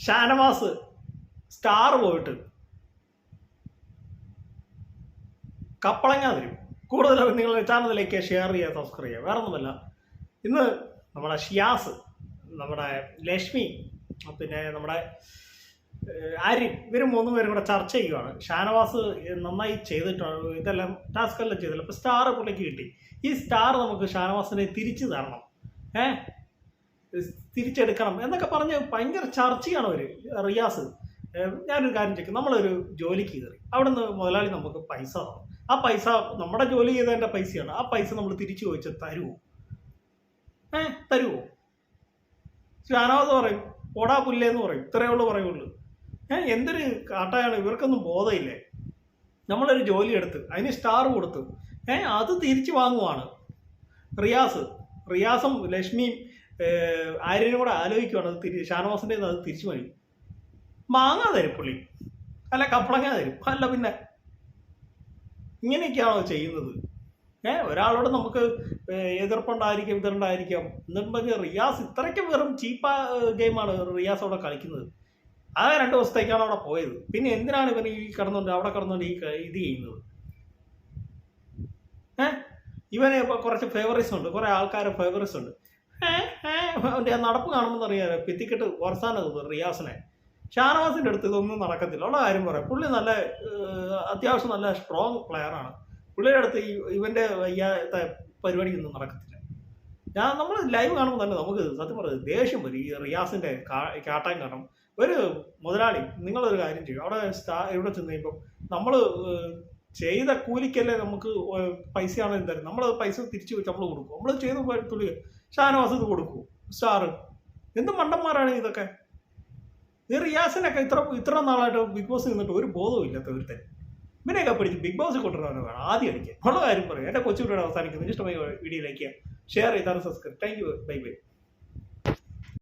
Shanavas star പോയിട്ട് കപ്പളങ്ങ തരും. കൂടുതൽ നിങ്ങൾ ചാനലിലേക്ക് ഷെയർ ചെയ്യുക, സബ്സ്ക്രൈബ് ചെയ്യുക. വേറെ ഒന്നുമല്ല, ഇന്ന് നമ്മുടെ ഷിയാസ്, നമ്മുടെ ലക്ഷ്മി, പിന്നെ നമ്മുടെ ആര്യൻ, ഇവർ മൂന്ന് പേരും കൂടെ ചർച്ച ചെയ്യുകയാണ്. ഷാനവാസ് നന്നായി ചെയ്തിട്ടാണ്, ഇതെല്ലാം ടാസ്ക് എല്ലാം ചെയ്തില്ല, അപ്പോൾ സ്റ്റാർ പുള്ളിക്ക് കിട്ടി. ഈ സ്റ്റാർ നമുക്ക് ഷാനവാസിനെ തിരിച്ചു തരണം, തിരിച്ചെടുക്കണം എന്നൊക്കെ പറഞ്ഞ് ഭയങ്കര ചർച്ചയാണ് അവർ. റിയാസ്, ഞാനൊരു കാര്യം ചോദിക്കും, നമ്മളൊരു ജോലിക്ക് കയറി, അവിടെ നിന്ന് മുതലാളി നമുക്ക് പൈസ തരണം. ആ പൈസ നമ്മുടെ ജോലി ചെയ്തതിൻ്റെ പൈസയാണ്. ആ പൈസ നമ്മൾ തിരിച്ചു ചോദിച്ചാൽ തരുമോ? തരുമോ? ഷാനവാസ് പറയും ഓടാ പുല്ലേന്ന് പറയും, ഇത്രയേ ഉള്ളൂ പറയുള്ളൂ. എന്തൊരു കാട്ടായാണ്, ഇവർക്കൊന്നും ബോധമില്ലേ? നമ്മളൊരു ജോലി എടുത്ത് അതിന് സ്റ്റാർ കൊടുത്ത് അത് തിരിച്ചു വാങ്ങുവാണ്. റിയാസും ലക്ഷ്മിയും ആര്യനും കൂടെ ആലോചിക്കുവാണ്, അത് ഷാനവാസിൻ്റെ അത് തിരിച്ചു വാങ്ങി മാങ്ങാ തരും പുള്ളി, അല്ല കപ്പളങ്ങ തരും. അല്ല പിന്നെ ഇങ്ങനെയൊക്കെയാണോ ചെയ്യുന്നത്? ഒരാളോട് നമുക്ക് എതിർപ്പുണ്ടായിരിക്കാം, ഇതുണ്ടായിരിക്കാം. എന്നിട്ട് പറഞ്ഞാൽ റിയാസ് ഇത്രയ്ക്ക് വെറും ചീപ്പ ഗെയിമാണ് റിയാസ് അവിടെ കളിക്കുന്നത്. ആ 2 ദിവസത്തേക്കാണ് അവിടെ പോയത്. പിന്നെ എന്തിനാണ് ഇവൻ ഈ അവിടെ കിടന്നുകൊണ്ട് ഈ ഇത് ചെയ്യുന്നത്? ഇവന് കുറച്ച് ഫേവറേറ്റ്സ് ഉണ്ട്, കുറേ ആൾക്കാരെ ഫേവറേറ്റ്സ് ഉണ്ട്. അവൻ്റെ നടപ്പ് കാണുമ്പോൾ അറിയാമല്ലോ, പെത്തിക്കെട്ട് വർസാന തോന്നുന്നു റിയാസിനെ. ഷാനവാസിൻ്റെ അടുത്ത് ഇതൊന്നും നടക്കത്തില്ല, ഉള്ള കാര്യം പറയാം. പുള്ളി നല്ല അത്യാവശ്യം നല്ല സ്ട്രോങ് പ്ലെയറാണ്. പുള്ളിയുടെ അടുത്ത് ഇവൻ്റെ വയ്യാത്ത പരിപാടിയൊന്നും നടക്കത്തില്ല. നമ്മൾ ലൈവ് കാണുമ്പോൾ തന്നെ നമുക്ക് സത്യം പറയുന്നത് ദേഷ്യം വരും. ഈ റിയാസിൻ്റെ കാട്ടാൻ കാരണം ഒരു മുതലാളി, നിങ്ങളൊരു കാര്യം ചെയ്യും, അവിടെ ഇവിടെ ചെന്ന് കഴിയുമ്പം നമ്മൾ ചെയ്ത കൂലിക്കല്ലേ നമുക്ക് പൈസയാണെങ്കിലും തരും. നമ്മൾ പൈസ തിരിച്ചു വെച്ച് നമ്മൾ കൊടുക്കും. നമ്മൾ ചെയ്ത തുള്ളി ഷാനവാസ് ഇത് കൊടുക്കൂ സ്റ്റാർ. എന്ത് മണ്ടന്മാരാണ് ഇതൊക്കെ? ഈ റിയാസിനൊക്കെ ഇത്ര നാളായിട്ട് ബിഗ് ബോസ് നിന്നിട്ട് ഒരു ബോധവും ഇല്ലാത്ത ഒരുത്തൻ ഇവനെയൊക്കെ പിടിച്ച് ബിഗ് ബോസ് കൊണ്ടുവരാൻ വേണം ആദ്യം അടിക്കുക. ഉള്ള കാര്യം പറയും. എൻ്റെ കൊച്ചു വീഡിയോ അവസാനിക്കുന്നു. ഇഷ്ടമായി വീഡിയോയിലേക്ക് ഷെയർ ചെയ്താലും subscribe. Thank you, bye bye.